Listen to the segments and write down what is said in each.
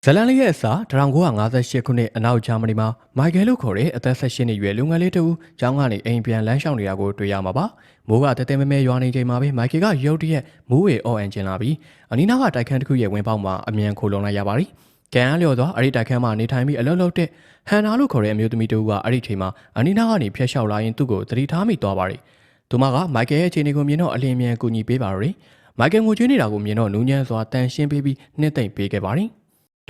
ဇလန်လေးရဲ့အစာ1958ခုနှစ်အနောက်ဂျာမနီမှာမိုက်ကယ်လို့ခေါ်တဲ့အသက်18နှစ်အရွယ်လူငယ်လေးတူကျောင်းကနေအိမ်ပြန်လမ်းလျှောက်နေတာကိုတွေ့ရမှာပါ။မိုးကတဲတဲမဲမဲရွာနေချိန်မှာပဲမိုက်ကယ်ကရုတ်တရက်မိုးဝေအော်အန်ဂျင်လာပြီးအနီးနားကတိုက်ခန်းတစ်ခုရဲ့ဝင်းပေါက်မှာအမြန်ခိုလုံလိုက်ရပါတယ်။ကန်အားလျော်စွာအဲ့ဒီတိုက်ခန်းမှာနေထိုင်ပြီးအလုံးလုံးတဲ့ဟန်နာလို့ခေါ်တဲ့အမျိုးသမီးတူကအဲ့ဒီချိန်မှာအနီးနားကနေဖျက်လျှောက်လာရင်သူ့ကိုသတိထားမိသွားပါတယ်။သူမကမိုက်ကယ်ရဲ့အခြေအနေကိုမြင်တော့အလင်းမြန်ကူညီပေးပါရယ်။မိုက်ကယ်ငိုကြွေးနေတာကိုမြင်တော့နူးညံ့စွာတန်ရှင်းပေးပြီးနှစ်သိမ့်ပေးခဲ့ပါတယ်။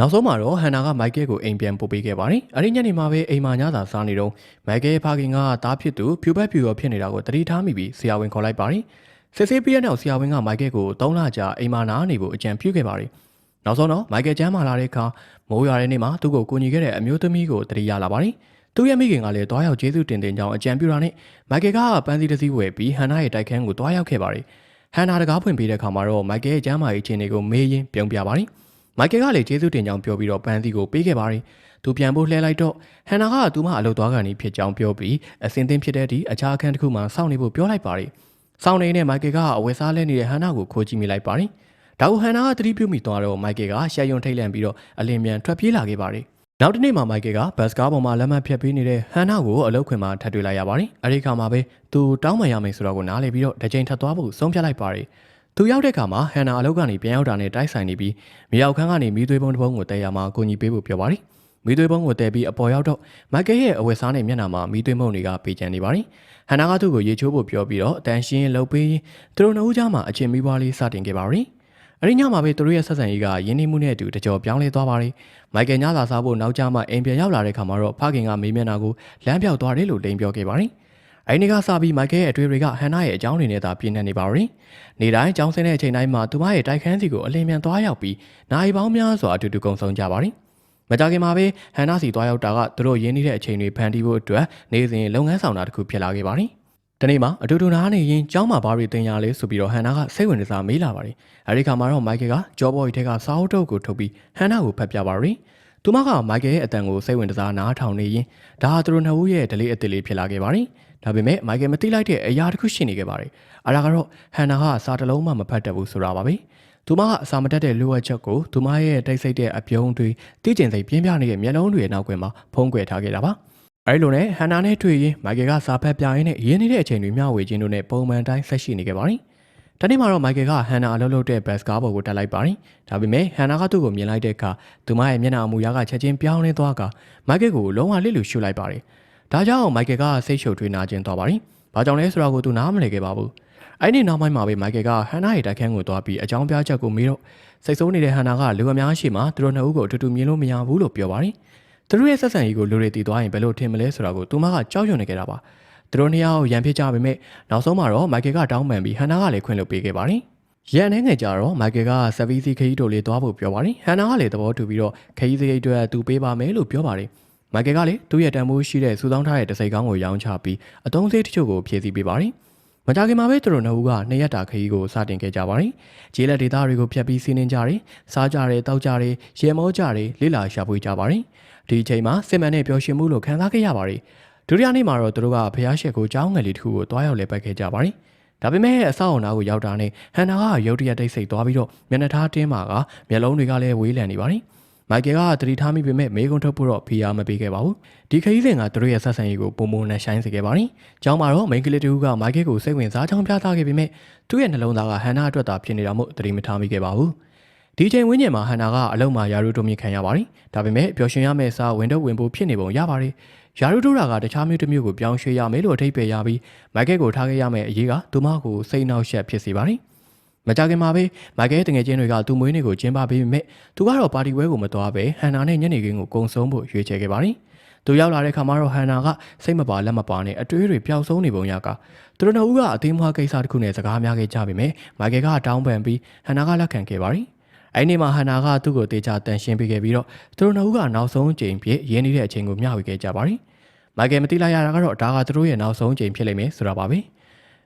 နောက်ဆုံးမှာတော့ဟန်နာကမိုက်ကယ်ကိုအိမ်ပြန်ပို့ပေးခဲ့ပါတယ်။အဲဒီညနေမှာပဲအိမ်မှာညစာစားနေတော့မိုက်ကယ်ဖခင်ကတားဖြစ်သူဖြူဘက်ဖြူရောဖြစ်နေတာကိုသတိထားမိပြီးဆရာဝန်ခေါ်လိုက်ပါတယ်။စစ်ဆေးပြီးတဲ့နောက်ဆရာဝန်ကမိုက်ကယ်ကို3လကြာအိမ်မှာနားနေဖို့အကြံပြုခဲ့ပါတယ်။နောက်ဆုံးတော့မိုက်ကယ်ကျမ်းမာလာတဲ့အခါမိုးရွာတဲ့နေ့မှာသူ့ကိုကူညီခဲ့တဲ့အမျိုးသမီးကိုသတိရလာပါတယ်။သူ့ရဲ့မိခင်ကလည်းတွားရောက်ကျေးဇူးတင်ကြောင်းအကြံပြုတာနဲ့မိုက်ကယ်ကပန်းစည်းတစ်စီးဝယ်ပြီးဟန်နာရဲ့တိုက်ခန်းကိုတွားရောက်ခဲ့ပါတယ်။ဟန်နာတကားဖွင့်ပေးတဲ့အခါမှာတော့မိုက်ကယ်ရဲ့ကျမ်းမာရေးအခြေအနေကိုမေးရင်းပြုံးပြပါတယ်။မိုက်ကယ်ကလည်းကျေးဇူးတင်ကြောင်းပြောပြီးတော့ပန်းစီကိုပေးခဲ့ပါတယ်။သူပြန်ဖို့လှည့်လိုက်တော့ဟန်နာကသူမအလုပ်သွားကန်နေဖြစ်ကြောင်းပြောပြီးအစင်သင်းဖြစ်တဲ့ဒီအခြားအခန်းတစ်ခုမှာစောင့်နေဖို့ပြောလိုက်ပါတယ်။စောင့်နေတဲ့မိုက်ကယ်ကအဝယ်စားလဲနေတဲ့ဟန်နာကိုခိုးကြည့်မိလိုက်ပါတယ်။ဒါကိုဟန်နာကသတိပြုမိသွားတော့မိုက်ကယ်ကရှက်ယွန်းထိတ်လန့်ပြီးတော့အလင်းမြန်ထွက်ပြေးလာခဲ့ပါတယ်။နောက်တစ်နေ့မှာမိုက်ကယ်ကဘတ်စကားပေါ်မှာလက်မှတ်ဖြတ်ပေးနေတဲ့ဟန်နာကိုအလုပ်ခွင်မှာထပ်တွေ့လိုက်ရပါတယ်။အဲဒီခါမှာပဲသူတောင်းပန်ရမယ်ဆိုတော့ကိုနားလေပြီးတော့တစ်ချိန်ထပ်သွားဖို့ဆုံးဖြတ်လိုက်ပါတယ်။သူရောက်တဲ့အခါမှာဟန်နာအလုပ်ကနေပြန်ရောက်တာနဲ့တိုက်ဆိုင်နေပြီးမြေအောက်ခန်းကနေမီးသွေးပုံးတစ်ပုံးကိုတဲရမှာကိုညီပေးဖို့ပြောပါတယ်။မီးသွေးပုံးကိုတဲပြီးအပေါ်ရောက်တော့မိုက်ကယ်ရဲ့အဝတ်စားနဲ့မျက်နှာမှာမီးသွေးမုန့်တွေကပေးကျန်နေပါတယ်။ဟန်နာကသူ့ကိုရေချိုးဖို့ပြောပြီးတော့အတန်ရှင်းလှုပ်ပေးသူတို့နှစ်ဦးကြားမှာအချင်းမီးပွားလေးစတင်ခဲ့ပါတယ်။အဲဒီညမှာပဲသူတို့ရဲ့ဆက်ဆံရေးကရင်းနှီးမှုနဲ့အတူတကြောပြောင်းလဲသွားပါတယ်။မိုက်ကယ်ညစာစားဖို့နောက်ကျမှအိမ်ပြန်ရောက်လာတဲ့ခါမှာတော့ဖခင်ကမေးမျက်နှာကိုလမ်းပြောက်သွားတယ်လို့လိန်ပြောခဲ့ပါတယ်။အဲဒီနေ့ကစပြီးမိုက်ကယ်ရဲ့အတွေ့တွေကဟန်နာရဲ့အကြောင်းတွေနဲ့သာပြည့်နေပါပြီ။နေ့တိုင်းကျောင်းဆင်းတဲ့အချိန်တိုင်းမှာသူမရဲ့တိုက်ခန်းစီကိုအလင်းမြန်သွားရောက်ပြီးနိုင်ပေါင်းများစွာအတူတူကုံဆုံးကြပါတယ်။မကြခင်မှာပဲဟန်နာစီသွားရောက်တာကသူတို့ရင်းနှီးတဲ့အချိန်တွေဖန်တီးဖို့အတွက်နေ့စဉ်လုပ်ငန်းဆောင်တာတစ်ခုဖြစ်လာခဲ့ပါတယ်။ဒီနေ့မှာအတူတူနားနေရင်ကျောင်းမှာဘာတွေသင်ရလဲဆိုပြီးတော့ဟန်နာကစိတ်ဝင်စားမေးလာပါတယ်။အဲဒီခါမှာတော့မိုက်ကယ်ကဂျောဘော်ရီထဲကစာအုပ်တုပ်ကိုထုတ်ပြီးဟန်နာကိုဖတ်ပြပါရယ်။သူမကမိုက်ကယ်ရဲ့အတန်ကိုစိတ်ဝင်စားနားထောင်နေရင်ဒါဟာသူတို့နှစ်ဦးရဲ့ဒလေးအစ်စ်လေးဖြစ်လာခဲ့ပါတယ်။ဒါပေမဲ့မိုက်ကယ်မသိလိုက်တဲ့အရာတစ်ခုရှိနေခဲ့ပါတယ်။အဲဒါကတော့ဟန်နာကစာတစ်လုံးမှမဖတ်တတ်ဘူးဆိုတာပါပဲ။သူမကအစာမတတ်တဲ့လိုအပ်ချက်ကိုသူမရဲ့တိတ်ဆိတ်တဲ့အပြုံးတွေတိကျင်စိတ်ပြင်းပြနေတဲ့မျက်လုံးတွေနောက်ကွယ်မှာဖုံးကွယ်ထားခဲ့တာပါ။အဲဒီလိုနဲ့ဟန်နာနဲ့တွေ့ရင်မိုက်ကယ်ကစာဖတ်ပြရင်းနဲ့ရင်းနေတဲ့အချိန်တွေမျှဝေခြင်းတို့နဲ့ပုံမှန်တိုင်းဆက်ရှိနေခဲ့ပါတယ်။ဒီနေ့မှာတော့မိုက်ကယ်ကဟန်နာအလုပ်လုပ်တဲ့ဘတ်စကားပေါ်ကိုတက်လိုက်ပါတယ်။ဒါပေမဲ့ဟန်နာကသူ့ကိုမြင်လိုက်တဲ့အခါသူမရဲ့မျက်နှာအမူအရာကချက်ချင်းပြောင်းလဲသွားကမိုက်ကယ်ကိုလုံးဝလစ်လူရှုလိုက်ပါတယ်။ဒါကြောင့်မိုက်ကယ်ကစိတ်ရှုပ်ထွေးနာကျင်သွားပါတယ်။ဘာကြောင့်လဲဆိုတာကိုသူနားမလည်ခဲ့ပါဘူး။အဲ့ဒီနောက်ပိုင်းမှာပဲမိုက်ကယ်ကဟန်နာရဲ့တိုက်ခန်းကိုသွားပြီးအကြောင်းပြချက်ကိုမေးတော့စိတ်ဆိုးနေတဲ့ဟန်နာကလူအများရှိမှသူတို့နှစ်ဦးကိုအတူတူမြင်လို့မရဘူးလို့ပြောပါတယ်။သူတို့ရဲ့ဆက်ဆံရေးကိုလူတွေတည်သွားရင်ဘယ်လိုထင်မလဲဆိုတာကိုသူမကကြောက်ရွံ့နေကြတာပါ။သူတို့နှစ်ယောက်ရန်ဖြစ်ကြပေမဲ့နောက်ဆုံးမှာတော့မိုက်ကယ်ကတောင်းပန်ပြီးဟန်နာကလည်းခွင့်လွှတ်ပေးခဲ့ပါတယ်။ရန်နေငယ်ကြတော့မိုက်ကယ်ကဆဗီစီခရီးတို့လေးသွားဖို့ပြောပါတယ်။ဟန်နာကလည်းသဘောတူပြီးတော့ခရီးစရိတ်အတွက်သူပေးပါမယ်လို့ပြောပါတယ်။မိုက်ကယ်ကလည်းသူ့ရဲ့တန်ဖိုးရှိတဲ့စူဆောင်းထားတဲ့တစိတ်ကောင်းကိုရောင်းချပြီးအသုံးစရိတ်တချို့ကိုဖြည့်ဆည်းပေးပါတယ်။မကြခင်မှာပဲသူတို့နှစ်ဦးက2ရက်တာခရီးကိုစတင်ခဲ့ကြပါတယ်။ဂျေးလက်ဒေသတွေကိုဖျက်ပြီးစီးနှင်းကြတယ်၊စားကြတယ်၊တောက်ကြတယ်၊ရေမောကြတယ်၊လေးလာရှာဖွေကြပါတယ်။ဒီအချိန်မှာစစ်မှန်တဲ့ပျော်ရွှင်မှုလို့ခံစားခဲ့ရပါတယ်။ဒုတိယနေ့မှာတော့သူတို့ကဖျားရှက်ကိုကျောင်းငယ်လေးတစ်ခုကိုတွားရောက်လဲပတ်ခဲ့ကြပါတယ်။ဒါပေမဲ့အဆောက်အအုံနာကိုရောက်တာနဲ့ဟန်နာကရုတ်တရက်တိတ်ဆိတ်သွားပြီးတော့မျက်နှာထားတင်းမာကမျက်လုံးတွေကလည်းဝေးလံနေပါတယ်။မိုက်ကယ်ကသတိထားမိပေမဲ့မေးခွန်းထုတ်ဖို့တော့ဖိအားမပေးခဲ့ပါဘူး။ဒီခရီးစဉ်ကသူတို့ရဲ့ဆက်ဆံရေးကိုပုံမနဲ့ဆိုင်စေခဲ့ပါတယ်။ကျောင်းမှာတော့မိန်းကလေးတူကမိုက်ကယ်ကိုစိတ်ဝင်စားကြောင်းပြသခဲ့ပေမဲ့သူ့ရဲ့နှလုံးသားကဟန်နာအတွက်သာဖြစ်နေတာမို့သတိမထားမိခဲ့ပါဘူး။ဒီချိန်ဝင်းကျင်မှာဟန်နာကအလုံးမှာယာရုတိုမြင့်ခံရပါတယ်။ဒါပေမဲ့ပျော်ရွှင်ရမယ့်စားဝင်တော့ဝင်ဖို့ဖြစ်နေပုံရပါတယ်။ယာရုတိုတာကတခြားမျိုးတစ်မျိုးကိုပြောင်းရွှေ့ရမယ်လို့အထိပ္ပယ်ရပြီးမိုက်ကယ်ကိုထားခဲ့ရမယ့်အရေးကသူမကိုစိတ်နှောက်ယှက်ဖြစ်စေပါတယ်။မကြခင်မှာပဲမိုက်ကယ်တငယ်ချင်းတွေကသူ့မွေးနေ့ကိုကျင်းပပေးပေမဲ့သူကတော့ပါတီပွဲကိုမသွားဘဲဟန်နာနဲ့ညနေခင်းကိုကုံဆုံးဖို့ရွေးချယ်ခဲ့ပါတယ်။သူရောက်လာတဲ့ခါမှာတော့ဟန်နာကစိတ်မပါလက်မပါနဲ့အတွေးတွေပျောက်ဆုံးနေပုံရကသူတို့နှစ်ဦးကအသေးမွားကိစ္စတစ်ခုနဲ့စကားများခဲ့ကြပေမဲ့မိုက်ကယ်ကတောင်းပန်ပြီးဟန်နာကလက်ခံခဲ့ပါတယ်။အဲဒီနေ့မှာဟန်နာကသူ့ကိုတေချာတန်ရှင်းပေးခဲ့ပြီးတော့သူတို့နှစ်ဦးကနောက်ဆုံးအချိန်ဖြစ်ရင်းနေတဲ့အချိန်ကိုမျှဝေခဲ့ကြပါတယ်။မိုက်ကယ်မသိလိုက်ရတာကတော့ဒါကသူတို့ရဲ့နောက်ဆုံးအချိန်ဖြစ်လိမ့်မယ်ဆိုတာပါပဲ။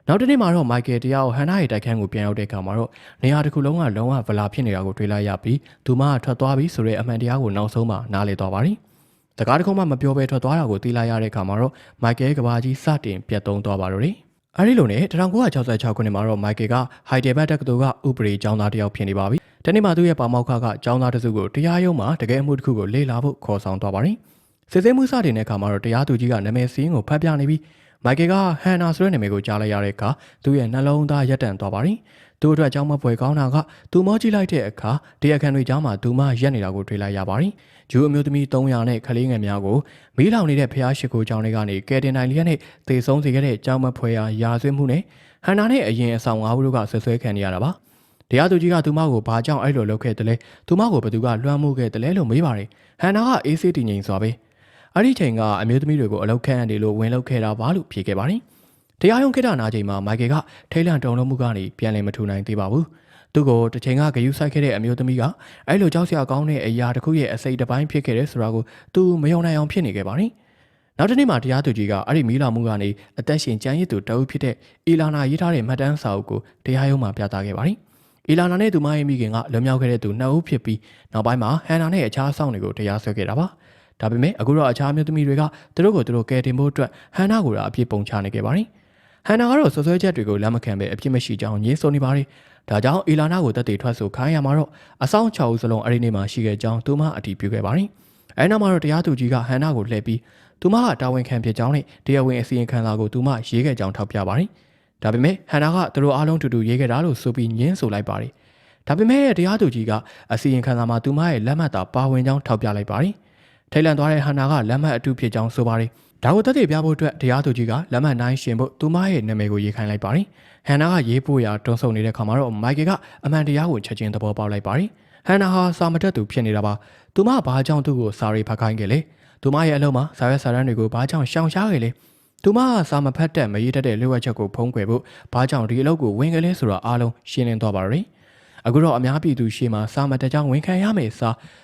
နောက်တစ်နေ့မှာတော့မိုက်ကယ်တရားကိုဟန်နာရဲ့တိုက်ခန်းကိုပြန်ရောက်တဲ့အခါမှာတော့နေရာတစ်ခုလုံးကလုံးဝဗလာဖြစ်နေတာကိုတွေ့လိုက်ရပြီးသူမကထွက်သွားပြီးဆိုတဲ့အမှန်တရားကိုနောက်ဆုံးမှနားလည်သွားပါတယ်။တကားတစ်ခုမှမပြောဘဲထွက်သွားတာကိုသိလိုက်ရတဲ့အခါမှာတော့မိုက်ကယ်ကဘာကြီးစတင်ပြတ်သုံးသွားပါတော့တယ်။အဲဒီလိုနဲ့1966ခုနှစ်မှာတော့မိုက်ကယ်ကဟိုက်တယ်ဘတ်တက္ကသိုလ်ကဥပဒေကျောင်းသားတစ်ယောက်ဖြစ်နေပါပြီ။ တနေ့မှသူ့ရဲ့ပါမောက္ခကကျောင်းသားတစုကိုတရားရုံးမှာတကယ်အမှုတစ်ခုကိုလေ့လာဖို့ခေါ်ဆောင်သွားပါတယ်။စစ်ဆေးမှုစတင်တဲ့အခါမှာတော့တရားသူကြီးကနာမည်စင်းကိုဖတ်ပြနေပြီးမိုက်ကယ်ကဟန်နာဆိုတဲ့နာမည်ကိုကြားလိုက်ရတဲ့အခါသူ့ရဲ့နှလုံးသားရက်တန့်သွားပါတယ်။သူ့အတွက်ကြောင်းမပွဲကောင်းတာကသူမောကြည့်လိုက်တဲ့အခါတရားခံတွေကြားမှာသူမရက်နေတာကိုတွေ့လိုက်ရပါတယ်။ဂျူးအမျိုးသမီး300နဲ့ကလေးငယ်များကိုမီးလောင်နေတဲ့ဖျားရှိခိုးကျောင်းတွေကနေကယ်တင်နိုင်လျက်နဲ့သေဆုံးစေခဲ့တဲ့ကြောင်းမပွဲရာဇဝတ်မှုနဲ့ဟန်နာနဲ့အရင်အဆောင်5ဦးတို့ကဆွဆွဲခံနေရတာပါ။တရားသူကြီးကသူမကိုဘာကြောင့်အဲ့လိုလုပ်ခဲ့တယ်လဲသူမကိုဘသူကလွှမ်းမိုးခဲ့တယ်လဲလို့မေးပါတယ်။ဟန်နာကအေးဆေးတည်ငြိမ်စွာပဲအဲ့ဒီချိန်ကအမျိုးသမီးတွေကိုအလောက်ခန့်နေလို့ဝင်လောက်ခဲ့တာပါလို့ဖြေခဲ့ပါတယ်။တရားရုံးခေတ္တနာချိန်မှာမိုက်ကယ်ကထိတ်လန့်တုန်လှုပ်မှုကနေပြန်လည်မထူနိုင်သေးပါဘူး။သူ့ကိုတစ်ချိန်ကဂယုစိုက်ခဲ့တဲ့အမျိုးသမီးကအဲ့လိုကြောက်စရာကောင်းတဲ့အရာတစ်ခုရဲ့အစိတ်တစ်ပိုင်းဖြစ်ခဲ့တဲ့ဆိုတာကိုသူမယုံနိုင်အောင်ဖြစ်နေခဲ့ပါတယ်။နောက်တစ်နေ့မှာတရားသူကြီးကအဲ့ဒီမီးလောင်မှုကနေအသက်ရှင်ကျန်ရစ်သူတအုပ်ဖြစ်တဲ့အီလာနာရေးထားတဲ့မှတ်တမ်းစာအုပ်ကိုတရားရုံးမှာပြသခဲ့ပါတယ်။အီလာနာနဲ့သူမရဲ့မိခင်ကလွန်မြောက်ခဲ့တဲ့သူ2ဦးဖြစ်ပြီးနောက်ပိုင်းမှာဟန်နာနဲ့အခြားအဆောင်တွေကိုတရားစွဲခဲ့တာပါ။ဒါပေမဲ့အခုတော့အခြားမျိုးသမီးတွေကသူတို့ကယ်တင်ဖို့အတွက်ဟန်နာကိုအပြစ်ပုံချနေခဲ့ပါတယ်။ဟန်နာကတော့ဆွဆွဲချက်တွေကိုလက်မခံပဲအပြစ်မရှိကြောင်းညှင်းဆိုနေပါတယ်။ဒါကြောင့်အီလာနာကိုတက်တည်ထွက်ဆိုခိုင်းရမှာတော့အဆောင်6ဦးစလုံးအဲ့ဒီနေ့မှာရှိခဲ့ကြောင်းသူမအတည်ပြုခဲ့ပါတယ်။အဲနောက်မှာတော့တရားသူကြီးကဟန်နာကိုလှည့်ပြီးသူမကတာဝန်ခံဖြစ်ကြောင်းနဲ့တရားဝင်အစီရင်ခံစာကိုသူမရေးခဲ့ကြောင်းထောက်ပြပါတယ်။ဒါပေမဲ့ဟန်နာကသူတို့အားလုံးတူတူရေးခဲ့တာလို့ဆိုပြီးညှင်းဆိုလိုက်ပါတယ်။ဒါပေမဲ့တရားသူကြီးကအစီရင်ခံစာမှာသူမရဲ့လက်မှတ်သာပါဝင်ကြောင်းထောက်ပြလိုက်ပါတယ်။ထိတ်လန့်သွားတဲ့ဟန်နာကလက်မှတ်အတူဖြစ်ကြောင်းဆိုပါတယ်။ဒါကိုသက်သေပြဖို့အတွက်တရားသူကြီးကလက်မှတ်9ရှင်ဖို့သူမရဲ့နာမည်ကိုရေးခိုင်းလိုက်ပါတယ်။ဟန်နာကရေးဖို့ရာတွန်းဆုံနေတဲ့ခါမှာတော့မိုက်ကယ်ကအမှန်တရားကိုချက်ချင်းသဘောပေါက်လိုက်ပါတယ်။ဟန်နာဟာစာမတက်သူဖြစ်နေတာပါ။သူမဘာကြောင့်သူ့ကိုစာရေးဖတ်ခိုင်းခဲ့လဲ။သူမရဲ့အလုံးမှာစာရွက်စာတမ်းတွေကိုဘာကြောင့်ရှောင်ရှားခဲ့လဲ။သူမကစာမဖတ်တတ်မရေးတတ်တဲ့လျှို့ဝှက်ချက်ကိုဖုံးကွယ်ဖို့ဘာကြောင့်ဒီအလုပ်ကိုဝင်ခဲ့လဲဆိုတာအားလုံးရှင်းလင်းသွားပါရယ်။အခုတော့အများပြည်သူရှေ့မှာစာမတက်ကြောင်းဝန်ခံရမယ်စ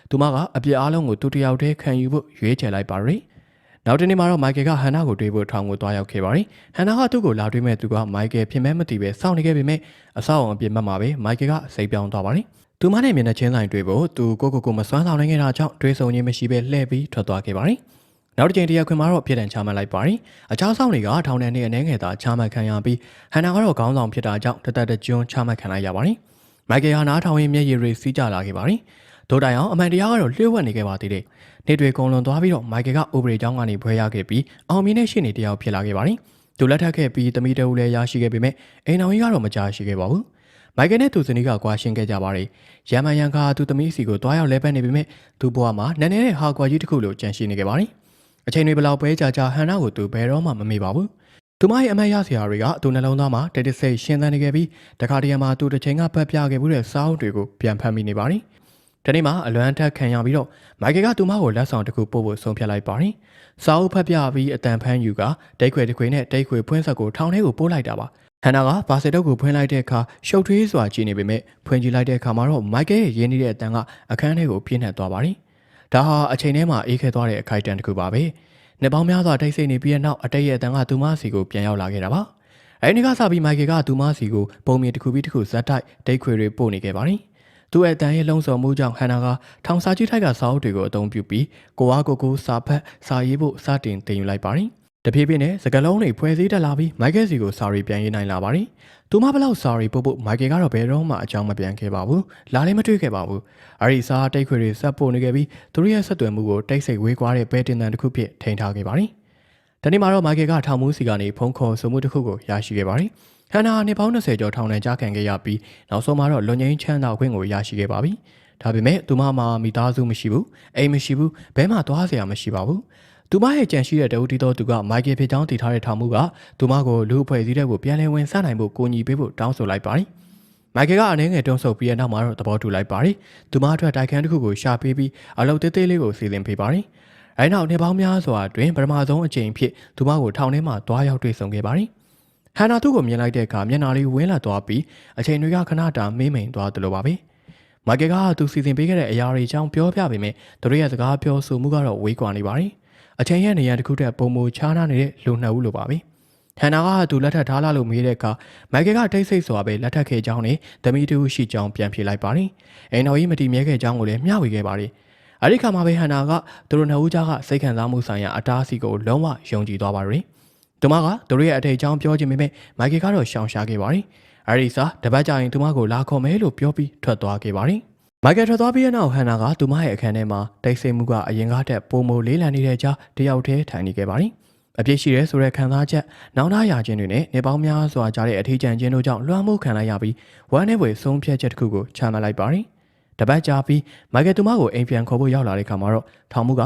ာသူမကအပြစ်အားလုံးကိုသူတယောက်တည်းခံယူဖို့ရွေးချယ်လိုက်ပါရယ်။နောက်တနေ့မှာတော့မိုက်ကယ်ကဟန်နာကိုတွေ့ဖို့ထောင်ကိုသွားရောက်ခဲ့ပါတယ်။ဟန်နာကသူ့ကိုလာတွေ့မဲ့သူကမိုက်ကယ်ဖြစ်မဲ့မသိပဲစောင့်နေခဲ့ပေမဲ့အဆောက်အုံအပြစ်မှတ်မှာပဲမိုက်ကယ်ကစိတ်ပြောင်းသွားပါတယ်။သူမနဲ့မျက်နှာချင်းဆိုင်တွေ့ဖို့သူကိုမစွမ်းဆောင်နိုင်ခဲ့တာကြောင့်တွေးဆုံခြင်းမရှိပဲလှည့်ပြီးထွက်သွားခဲ့ပါတယ်။နောက်တစ်ချိန်တရားခွင်မှာတော့ပြည်ထန်ချမှတ်လိုက်ပါတယ်။အခြားဆောင်တွေကထောင်ထဲနဲ့အနေငယ်သာချမှတ်ခံရပြီးဟန်နာကတော့ခေါင်းဆောင်ဖြစ်တာကြောင့်တသက်တကျွန်းချမှတ်ခံလိုက်ရပါတယ်။မိုက်ကယ်ဟာနားထောင်ရင်းမျက်ရည်တွေစီးကျလာခဲ့ပါတယ်။ဒို့တိုင်အောင်အမှန်တရားကတော့လျှို့ဝှက်နေခဲ့ပါသေးတယ်။နေတွေကုန်လွန်သွားပြီးတော့မိုက်ကယ်ကဥပဒေကျောင်းကနေဘွဲရခဲ့ပြီးအောင်မြင်တဲ့ရှေ့နေတယောက်ဖြစ်လာခဲ့ပါတယ်။သူလက်ထပ်ခဲ့ပြီးသမီးတဦးလည်းရရှိခဲ့ပေမဲ့အိမ်တော်ကြီးကတော့မကြားရှိခဲ့ပါဘူး။မိုက်ကယ်နဲ့သူဇနီးကကွာရှင်းခဲ့ကြပါတယ်။ရန်မန်ရန်ကသူသမီးစီကိုတွားရောက်လဲပတ်နေပေမဲ့သူ့ဘဝမှာနည်းနည်းတဲ့ဟာကွာကြီးတစ်ခုလိုကြံရှိနေခဲ့ပါတယ်။အချိန်တွေဘလောက်ပဲကြာဟန်နာကိုသူဘယ်တော့မှမမေ့ပါဘူး။သူမရဲ့အမတ်ရဆရာတွေကသူနှလုံးသားမှာတိတ်ဆိတ်ရှင်းသန်နေခဲ့ပြီးတခါတရံမှာသူတစ်ချိန်ကဖတ်ပြခဲ့မှုတဲ့စာအုပ်တွေကိုပြန်ဖတ်မိနေပါတယ်။ဒီနေ့မှာအလွမ်းတက်ခံရပြီးတော့မိုက်ကယ်ကသူမကိုလက်ဆောင်တစ်ခုပို့ဖို့ဆုံးဖြတ်လိုက်ပါတယ်။စာအုပ်ဖတ်ပြပြီးအတန်ဖန်းယူကတိတ်ခွေတစ်ခွေနဲ့တိတ်ခွေဖွင့်ဆက်ကိုထောင်ထဲကိုပို့လိုက်တာပါ။ဟန်နာကဘာစတုပ်ကိုဖွင့်လိုက်တဲ့အခါရှုပ်ထွေးစွာကြည့်နေပေမဲ့ဖွင့်ကြည့်လိုက်တဲ့အခါမှာတော့မိုက်ကယ်ရဲ့ရင်းနှီးတဲ့အတန်ကအခန်းထဲကိုပြင်းထန်သွားပါတယ်။ဒါဟာအချိန်ထဲမှာအေးခဲသွားတဲ့အခိုက်အတန့်တစ်ခုပါပဲ။နှစ်ပေါင်းများစွာတိတ်ဆိတ်နေပြီးတဲ့နောက်အတိတ်ရဲ့အတန်ကသူမစီကိုပြန်ရောက်လာခဲ့တာပါ။အဲဒီနေ့ကစပြီးမိုက်ကယ်ကသူမစီကိုပုံမြင်တစ်ခုပြီးတစ်ခုဇက်တိုက်တိတ်ခွေတွေပို့နေခဲ့ပါတယ်။သူ့ရဲ့တန်ရဲ့လုံးစုံမှုကြောင့်ဟန်နာကထောင်စာကြီးထိုက်ကစာအုပ်တွေကိုအသုံးပြုပြီးကိုအားကိုစာဖတ်စာရေးဖို့စတင်တင်ယူလိုက်ပါတယ်။တဖြည်းဖြည်းနဲ့စကားလုံးတွေဖွဲ့စည်းတက်လာပြီးမိုက်ကယ်စီကိုစာရီပြန်ရေးနိုင်လာပါတယ်။သူမဘလောက်စာရီပို့ဖို့မိုက်ကယ်ကတော့ဘယ်တော့မှအကြောင်းမပြန်ခဲ့ပါဘူး။လာလည်းမတွေ့ခဲ့ပါဘူး။အဲဒီစာတိတ်ခွေတွေဆက်ပို့နေခဲ့ပြီးသူတို့ရဲ့ဆက်သွယ်မှုကိုတိတ်ဆိတ်ဝေးကွာတဲ့ဘဲတင်တန်တစ်ခုဖြစ်ထိန်းထားခဲ့ပါတယ်။ဒီနေ့မှာတော့မိုက်ကယ်ကထောင်မှုစီကနေဖုန်းခေါ်ဆိုမှုတစ်ခုကိုရရှိခဲ့ပါတယ်။ဟန်နာနှစ်ပေါင်း20ကျော်ထောင်ထဲကြားခံခဲ့ရပြီးနောက်ဆုံးမှာတော့လွန်ငင်းချမ်းသာခွင့်ကိုရရှိခဲ့ပါပြီ။ဒါပေမဲ့သူမမှာမိသားစုမရှိဘူး၊အိမ်မရှိဘူး၊ဘဲမှသွားစရာမရှိပါဘူး။သူမရဲ့ကြံရှိတဲ့တဦးတီတော်သူကမိုက်ကယ်ဖြစ်ကြောင်းတည်ထားတဲ့ထောင်မှုကသူမကိုလူအဖွဲ့အစည်းတွေကိုပြန်လည်ဝင်ဆနိုင်ဖို့ကိုညီပေးဖို့တောင်းဆိုလိုက်ပါတယ်။မိုက်ကယ်ကအနေငယ်တွန်းဆုပ်ပြီးတဲ့နောက်မှာတော့သဘောတူလိုက်ပါတယ်။သူမအတွက်တိုက်ခန်းတစ်ခုကိုရှာပေးပြီးအလုပ်သေးသေးလေးကိုစီစဉ်ပေးပါတယ်။အဲဒီနောက်နှစ်ပေါင်းများစွာအတွင်းပထမဆုံးအကြိမ်ဖြစ်သူမကိုထောင်ထဲမှာတွားရောက်တွေ့ဆုံခဲ့ပါတယ်။ဟန်နာသူ့ကိုမြင်လိုက်တဲ့အခါမျက်နှာလေးဝင်းလာသွားပြီးအချိန်တွေကခဏတာမေးမိန်သွားသလိုပါပဲ။မိုက်ကယ်ကသူစီစဉ်ပေးခဲ့တဲ့အရာတွေအကြောင်းပြောပြပေမဲ့သူတို့ရဲ့စကားပြောဆိုမှုကတော့ဝေးကွာနေပါတယ်။အချိန်ရဲ့နေရာတစ်ခုတည်းပုံမူခြားနားနေတဲ့လူနှစ်ဦးလိုပါပဲ။ဟန်နာကသူလက်ထပ်ထားလာလို့မေးတဲ့အခါမိုက်ကယ်ကတိတ်ဆိတ်စွာပဲလက်ထပ်ခဲ့ကြောင်းနဲ့သမီးတူရှိကြောင်းပြန်ဖြေလိုက်ပါတယ်။အိမ်တော်ကြီးမတည်မြဲခဲ့ကြောင်းကိုလည်းမျှဝေခဲ့ပါတယ်။အဲဒီခါမှာပဲဟန်နာကသူတို့နှစ်ဦးကြားကစိတ်ခံစားမှုဆိုင်ရာအတားအဆီးကိုလုံးဝယုံကြည်သွားပါတယ်။သူမကသူတို့ရဲ့အထိတ်အကြောင်းပြောချင်ပေမဲ့မိုက်ကယ်ကတော့ရှောင်ရှားခဲ့ပါတယ်။အဲဒီစားတပတ်ကြာရင်သူမကိုလာခေါ်မယ်လို့ပြောပြီးထွက်သွားခဲ့ပါတယ်။ မိုက်ကယ်ထွက်သွားပြီးတဲ့နောက်ဟန်နာကသူမရဲ့အခန်းထဲမှာတိတ်ဆိတ်မှုကအရင်ကတည်းကပုံမလေးလံနေတဲ့ကြားတယောက်တည်းထိုင်နေခဲ့ပါတယ်။အပြစ်ရှိရဲဆိုတဲ့ခံစားချက်နောင်တရခြင်းတွေနဲ့နေပေါင်းများစွာကြားတဲ့အထီးကျန်ခြင်းတို့ကြောင့်လွှမ်းမိုးခံလိုက်ရပြီးဝမ်းထဲဝေဆုံးဖြတ်ချက်တစ်ခုကိုချမှတ်လိုက်ပါတယ်။တပတ်ကြာပြီးမိုက်ကယ်သူမကိုအိမ်ပြန်ခေါ်ဖို့ရောက်လာတဲ့ခါမှာတော့ထောင်မှုက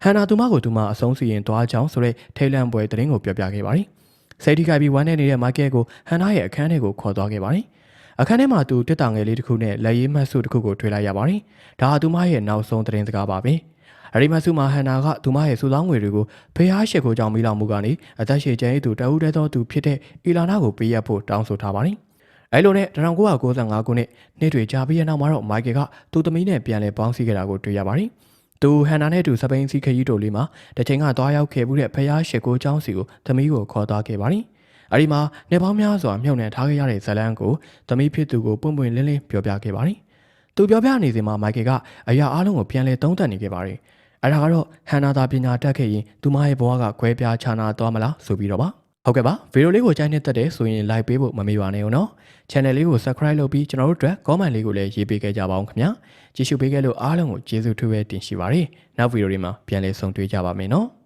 ဟန်နာသူမကိုသူမအဆုံးစီရင်သွားကြောင်းဆိုတဲ့ထိတ်လန့်ပွဲသတင်းကိုပြောပြခဲ့ပါတယ်။စိတ်ထိခိုက်ပြီးဝမ်းထဲနေတဲ့မိုက်ကယ်ကိုဟန်နာရဲ့အခန်းထဲကိုခေါ်သွားခဲ့ပါတယ်။အခန်းထဲမှာသူတစ်တာငယ်လေးတစ်ခုနဲ့လက်ရည်မှတ်စုတစ်ခုကိုတွေ့လိုက်ရပါတယ်။ဒါဟာသူမရဲ့နောက်ဆုံးသတင်းစကားပါပဲ။အရီမတ်စုမှာဟန်နာကသူမရဲ့စူလောင်းငွေတွေကိုဖေဟားရှစ်ကိုကြောင့်မိလောင်မှုကနေအသက်ရှည်ကျဲသူတအူးတဲသောသူဖြစ်တဲ့အီလာနာကိုပေးရဖို့တောင်းဆိုထားပါတယ်။အဲလိုနဲ့1995ခုနှစ်နှစ်တွေကြာပြီးတဲ့နောက်မှာတော့မိုက်ကယ်ကသူ့သမီးနဲ့ပြန်လည်ပေါင်းစည်းခဲ့တာကိုတွေ့ရပါတယ်။သူဟန်နာနဲ့တူစပိန်စီခရီးတိုလေးမှာတစ်ချိန်ကသွားရောက်ခဲ့မှုတဲ့ဖေဟားရှစ်ကိုကျောင်းစီကိုသမီးကိုခေါ်သွားခဲ့ပါတယ်။အဲဒီမှာနေပေါင်းများစွာမြုပ်နှံထားခဲ့ရတဲ့ဇလန်းကိုသမီးဖြစ်သူကိုပွင့်ပွင့်လင်းလင်းပြောပြခဲ့ပါတယ်။သူပြောပြနေစဉ်မှာမိုက်ကယ်ကအရာအလုံးကိုပြန်လည်သုံးသပ်နေခဲ့ပါတယ်။အဲဒါကတော့ဟန်နာသာပညာတတ်ခဲ့ရင်သူမရဲ့ဘဝကခွဲပြားခြားနာသွားမလားဆိုပြီးတော့ပါ။ဟုတ်ကဲ့ပါဗီဒီယိုလေးကိုကြိုက်နေတဲ့ဆိုရင် like ပေးဖို့မမေ့ပါနဲ့ဦးနော်။ channel လေးကို subscribe လုပ်ပြီးကျွန်တော်တို့အတွက် comment လေးကိုလည်းရေးပေးခဲ့ကြပါအောင်ခင်ဗျာ။ကြည့်ရှုပေးခဲ့လို့အားလုံးကိုကျေးဇူးထူးပဲတင်ရှိပါတယ်။နောက်ဗီဒီယိုတွေမှာပြန်လည်ဆုံတွေ့ကြပါမယ်နော်။